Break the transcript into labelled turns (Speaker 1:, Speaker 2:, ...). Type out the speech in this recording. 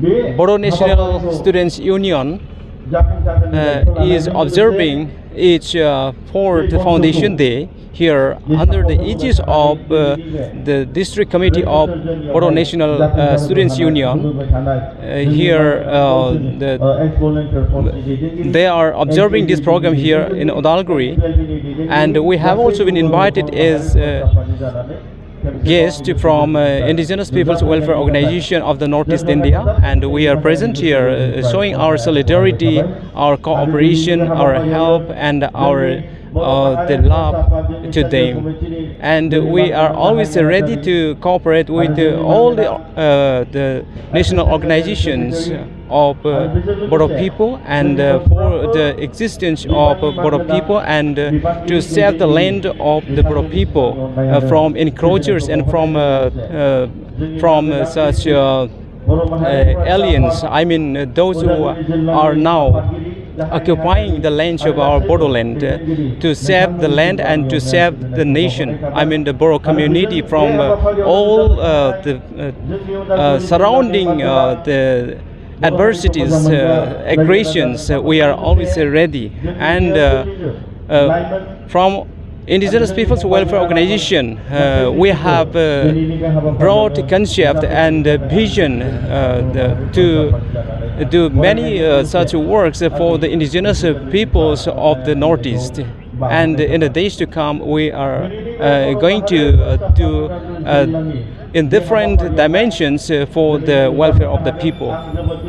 Speaker 1: Bodo National Students Union is observing its fourth Foundation Day here under the aegis of the District Committee of Bodo National Students Union. They are observing this program here in Odalguri, and we have also been invited as guests from Indigenous People's Welfare Organization of the Northeast India, and we are present here showing our solidarity, our cooperation, our help, and our the love to them. And we are always ready to cooperate with all the national organizations of Bodo people, and for the existence of Bodo people, and to save the land of the Bodo people from encroachers and from such aliens. I mean, those who are now occupying the lands of our Bodo land, to save the land and to save the nation. I mean, the Bodo community from all the surrounding the adversities, aggressions. We are always ready, and from Indigenous People's Welfare Organization, we have brought concept and vision to do many such works for the indigenous peoples of the Northeast. And in the days to come, we are going to do in different dimensions for the welfare of the people.